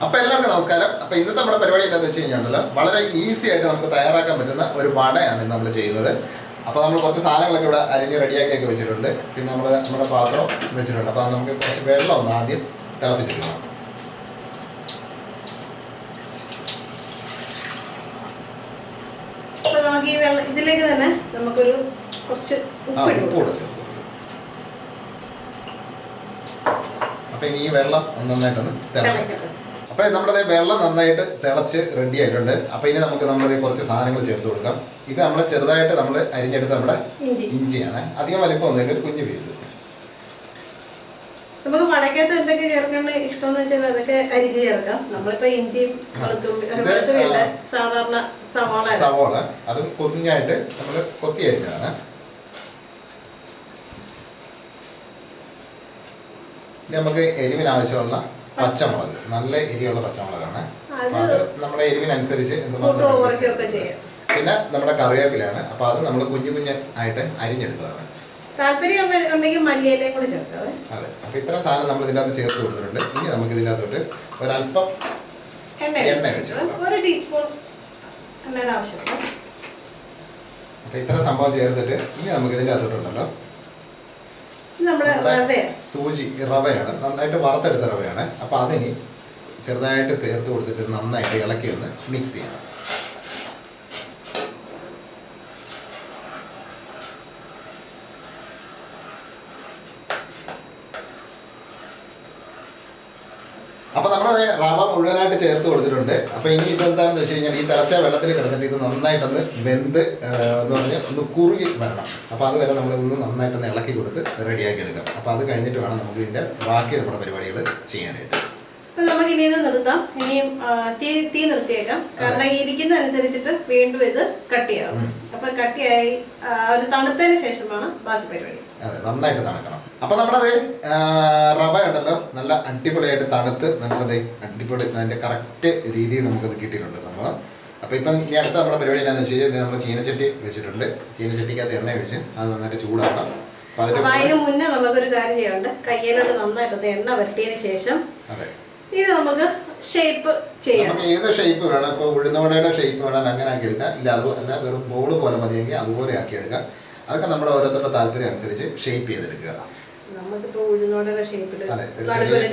അപ്പോൾ എല്ലാവർക്കും നമസ്കാരം. അപ്പോൾ ഇന്നത്തെ നമ്മുടെ പരിപാടി എന്താണെന്ന് വെച്ച് കഴിഞ്ഞാൽ വളരെ ഈസി ആയിട്ട് നമുക്ക് തയ്യാറാക്കാൻ പറ്റുന്ന ഒരു വടയാണ് നമ്മൾ ചെയ്യുന്നത്. അപ്പോൾ നമ്മൾ കുറച്ച് സാധനങ്ങളൊക്കെ ഇവിടെ അരിഞ്ഞ് റെഡിയാക്കിയൊക്കെ വെച്ചിട്ടുണ്ട്. പിന്നെ നമ്മുടെ പാത്രം വെച്ചിട്ടുണ്ട്. അപ്പോൾ നമുക്ക് കുറച്ച് വെള്ളം ഒന്ന് ആദ്യം തിളപ്പിച്ചിരിക്കണം. ഇതിലേക്ക് തന്നെ നമുക്കൊരു കുറച്ച് ഉപ്പ് ഇടും. അപ്പോൾ ഇനി ഈ വെള്ളം നന്നായിട്ടൊന്ന് തിളക്കണം. അപ്പോൾ നമ്മുടെ വെള്ളം നന്നായിട്ട് തിളച്ച് റെഡി ആയിട്ടുണ്ട്. അപ്പോൾ ഇനി നമുക്ക് കുറച്ച് സാധനങ്ങൾ ചേർത്ത് കൊടുക്കാം. ഇത് നമ്മൾ ചെറുതായിട്ട് നമ്മൾ അരിഞ്ഞെടുത്ത് നമ്മുടെ ഇഞ്ചിയാണ്. അധികം വലിപ്പമൊന്നുമില്ല, ഒരു കുഞ്ഞു പീസ്. നമുക്ക് വടക്കത്ത് എന്തൊക്കെ ചേർക്കേണ്ട ഇഷ്ടമെന്ന് വെച്ചാൽ അതൊക്കെ അരിഞ്ഞ് ചേർക്കാം. നമ്മളിപ്പോ ഇഞ്ചിയും വെളുത്തുള്ളിയുടെ സാധാരണ സവോള അതും കുഞ്ഞായിട്ട് നമ്മൾ കൊത്തി അരിഞ്ഞതാണ്. ഇനി നമുക്ക് എരിവിനാവശ്യമുള്ള പച്ചമുളക്, നല്ല എരിയുള്ള പച്ചമുളകാണ്. അപ്പൊ അത് നമ്മുടെ എരിവിനനുസരിച്ച് പിന്നെ നമ്മുടെ കറിവേപ്പിലാണ്. അപ്പൊ അത് നമ്മൾ കുഞ്ഞായിട്ട് അരിഞ്ഞെടുത്തതാണ്. അതെ. അപ്പൊ ഇത്ര സാധനം നമ്മൾ ഇതിനകത്ത് ചേർത്ത് കൊടുത്തിട്ടുണ്ട്. ഇനി നമുക്ക് ഇതിനകത്തോട്ട് ഒരല്പം എണ്ണ ഒഴിച്ചു കൊടുക്കാം. അപ്പൊ ഇത്ര സംഭവം ചേർത്തിട്ട് ഇനി നമുക്ക് ഇതിന്റെ അകത്തോട്ടുണ്ടല്ലോ സൂചി റവയാണ്, നന്നായിട്ട് വറുത്തെടുത്ത റവയാണ്. അപ്പൊ അതിനി ചെറുതായിട്ട് ചേർത്ത് കൊടുത്തിട്ട് നന്നായിട്ട് ഇളക്കി ഒന്ന് മിക്സ് ചെയ്യണം. അപ്പോൾ നമ്മൾ റവ മുഴുവനായിട്ട് ചേർത്ത് കൊടുത്തിട്ടുണ്ട്. അപ്പോൾ ഇനി ഇതെന്താണെന്ന് വെച്ച് കഴിഞ്ഞാൽ ഈ തിളച്ച വെള്ളത്തിൽ കിടന്നിട്ട് ഇത് നന്നായിട്ടൊന്ന് വെന്ത് എന്ന് പറഞ്ഞാൽ ഒന്ന് കുറുകി വരണം. അപ്പോൾ അതുവരെ നമ്മളിതൊന്ന് നന്നായിട്ടൊന്ന് ഇളക്കി കൊടുത്ത് റെഡിയാക്കി എടുക്കാം. അപ്പോൾ അത് കഴിഞ്ഞിട്ട് വേണം നമുക്ക് ഇതിൻ്റെ ബാക്കി നമ്മുടെ പരിപാടികൾ ചെയ്യാനായിട്ട്. അപ്പം നമുക്ക് ഇനി ഇത് നിർത്താം. ഇനിയും തീ നിർത്തിയേക്കാം. കാരണം ഇരിക്കുന്ന അനുസരിച്ചിട്ട് വീണ്ടും ഇത് കട്ട് ചെയ്യാം. അപ്പൊ കട്ടിയായി ഒരു തണുത്തതിന് ശേഷമാണ് ബാക്കി പരിപാടി. അതെ, നന്നായിട്ട് തണുക്കണം. അപ്പൊ നമ്മുടെ റവ ഉണ്ടല്ലോ നല്ല അടിപൊളിയായിട്ട് തണുത്ത് നല്ലത് അടിപൊളി അതിന്റെ കറക്റ്റ് രീതിയിൽ നമുക്കത് കിട്ടിയിട്ടുണ്ട് സംഭവം. അപ്പൊ ഇപ്പം ഇനി അടുത്ത നമ്മുടെ പരിപാടി എന്താണെന്ന് വെച്ച് കഴിഞ്ഞാൽ നമ്മൾ ചീനച്ചട്ടി വെച്ചിട്ടുണ്ട്. ചീനച്ചട്ടിക്കകത്ത് എണ്ണ ഒഴിച്ച് അത് നന്നായിട്ട് ചൂടാക്കണം. അതിന് മുന്നേ നമുക്കൊരു കാര്യം ചെയ്യാറുണ്ട്. കയ്യിലോട്ട് നന്നായിട്ട് എണ്ണ വരട്ടിയതിന് ശേഷം ഇത് നമുക്ക് ഷേപ്പ് ചെയ്യാം. നമുക്ക് ഏത് ഷേപ്പ് വേണം, ഇപ്പോൾ ഉഴുന്നോടയുടെ ഷേപ്പ് വേണം അങ്ങനെ ആക്കി എടുക്കാം. ഇല്ല അതുപോലെ വെറും ബോൾ പോലെ മതിയെങ്കിൽ അതുപോലെ ആക്കി എടുക്കാം. അതൊക്കെ നമ്മുടെ ഓരോരുത്തരുടെ താല്പര്യം അനുസരിച്ച് ഷേപ്പ് ചെയ്തെടുക്കുക. നമുക്കിപ്പോ ഉഴുന്നോടയുടെ ഷേപ്പിൽ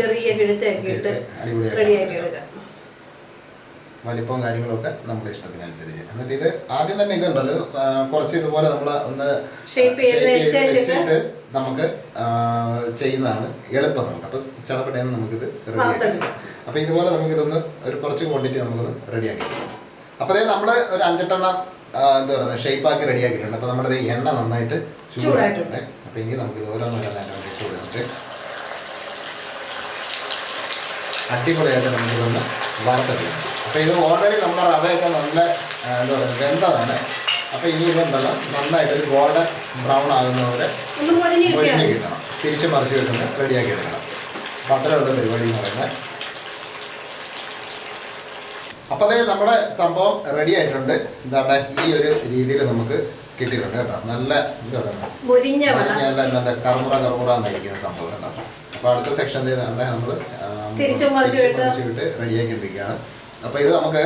ചെറിയ കിഴുത്തൊക്കെ ഇട്ട് റെഡിയാക്കി എടുക്കാം. വലിപ്പവും കാര്യങ്ങളൊക്കെ നമ്മുടെ ഇഷ്ടത്തിനനുസരിച്ച്. എന്നിട്ട് ഇത് ആദ്യം തന്നെ ഇതുണ്ടല്ലോ കുറച്ച് ഇതുപോലെ നമ്മൾ ഒന്ന് ഷേപ്പ് വെച്ചിട്ട് നമുക്ക് ചെയ്യുന്നതാണ് എളുപ്പം നമുക്ക്. അപ്പോൾ ചടപടയെന്ന് നമുക്കിത് റെഡിയാക്കി. അപ്പോൾ ഇതുപോലെ നമുക്കിതൊന്ന് ഒരു കുറച്ച് ക്വാണ്ടിറ്റി നമുക്കൊന്ന് റെഡിയാക്കി. അപ്പോൾ അതേ നമ്മൾ ഒരു 5-8 എന്താ പറയുക ഷേപ്പാക്കി റെഡിയാക്കിയിട്ടുണ്ട്. അപ്പോൾ നമ്മുടെ എണ്ണ നന്നായിട്ട് ചൂടായിട്ടുണ്ട്. അപ്പോൾ ഇനി നമുക്ക് ഇതുപോലെ ചൂടായിട്ട് അടിപൊളിയായിട്ട് നമുക്കിതൊന്ന് വറുത്തെടുക്കണം. അപ്പോൾ ഇത് ഓൾറെഡി നമ്മുടെ റവയൊക്കെ നല്ല എന്താ പറയുക വെന്തതാണ്. അപ്പോൾ ഇനി ഇതുണ്ടല്ലോ നന്നായിട്ട് ഒരു ഗോൾഡൻ ബ്രൗൺ ആകുന്നവരെ മൊരിഞ്ഞ് കിട്ടണം. തിരിച്ച് മറിച്ച് വെക്കുന്ന റെഡിയാക്കി എടുക്കണം. അപ്പോൾ അത്രയുള്ള പരിപാടി എന്ന് പറയുന്നത്. അപ്പോൾ അതേ നമ്മുടെ സംഭവം റെഡി ആയിട്ടുണ്ട്. എന്താണ് ഈ ഒരു രീതിയിൽ നമുക്ക് കിട്ടിയിട്ടുണ്ട് കേട്ടോ. നല്ല എന്താ പറയുക നല്ല കറുമുറ എന്നായിരിക്കുന്ന സംഭവം കേട്ടോ. അപ്പോൾ അടുത്ത സെക്ഷൻ നമ്മൾ തിരിച്ചുവിട്ട് റെഡിയാക്കിയിരിക്കുകയാണ്. അപ്പോൾ ഇത് നമുക്ക്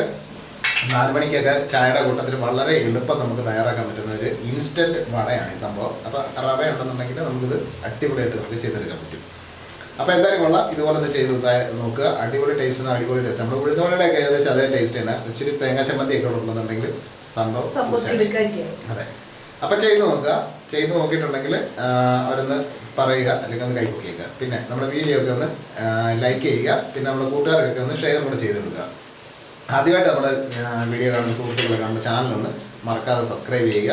4 മണിക്കൊക്കെ ചായയുടെ കൂട്ടത്തിൽ വളരെ എളുപ്പം നമുക്ക് തയ്യാറാക്കാൻ പറ്റുന്ന ഒരു ഇൻസ്റ്റൻറ്റ് വടയാണ് ഈ സംഭവം. അപ്പോൾ റവ ഉണ്ടെന്നുണ്ടെങ്കിൽ നമുക്കിത് അടിപൊളിയായിട്ട് നമുക്ക് ചെയ്തെടുക്കാൻ പറ്റും. അപ്പോൾ എന്തായാലും കൊള്ളാം, ഇതുപോലെ ഒന്ന് ചെയ്ത് നോക്കുക. അടിപൊളി ടേസ്റ്റ് നമ്മൾ ഉഴുന്നോടയുടെ ഏകദേശം അതേ ടേസ്റ്റ് തന്നെ. ഇച്ചിരി തേങ്ങാ ചമ്മന്തി ഒക്കെ ഉണ്ടെന്നുണ്ടെങ്കിൽ സംഭവം അതെ. അപ്പോൾ ചെയ്ത് നോക്കുക. ചെയ്ത് നോക്കിയിട്ടുണ്ടെങ്കിൽ അവരൊന്ന് പറയുക, അല്ലെങ്കിൽ ഒന്ന് കൈപ്പൊക്കിയേക്കുക. പിന്നെ നമ്മുടെ വീഡിയോ ഒക്കെ ഒന്ന് ലൈക്ക് ചെയ്യുക. പിന്നെ നമ്മുടെ കൂട്ടുകാർക്കൊക്കെ ഒന്ന് ഷെയർ കൂടെ ചെയ്ത് കൊടുക്കുക. ആദ്യമായിട്ട് നമ്മുടെ വീഡിയോ കാണുന്ന സുഹൃത്തുക്കളെ കാണുന്ന ചാനലൊന്ന് മറക്കാതെ സബ്സ്ക്രൈബ് ചെയ്യുക.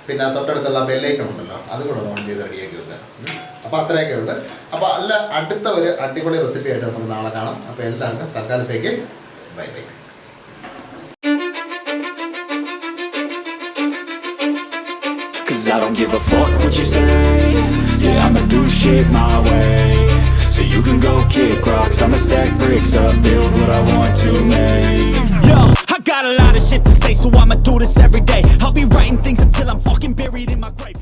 പിന്നെ തൊട്ടടുത്തുള്ള ബെല്ലൈക്കൺ ഉണ്ടല്ലോ അതും കൂടെ ഓൺ ചെയ്ത് റെഡിയാക്കി വെക്കുക. അപ്പോൾ അത്രയൊക്കെ ഉണ്ട്. അപ്പോൾ അടുത്ത ഒരു അടിപൊളി റെസിപ്പി ആയിട്ട് നമുക്ക് നാളെ കാണാം. അപ്പോൾ എല്ലാവർക്കും തൽക്കാലത്തേക്ക് bye bye. I don't give a fuck what you say. Yeah, I'ma do shit my way. So you can go kick rocks, I'ma stack bricks up, build what I want to make. Yo, I got a lot of shit to say, so I'ma do this every day. I'll be writing things until I'm fucking buried in my grave.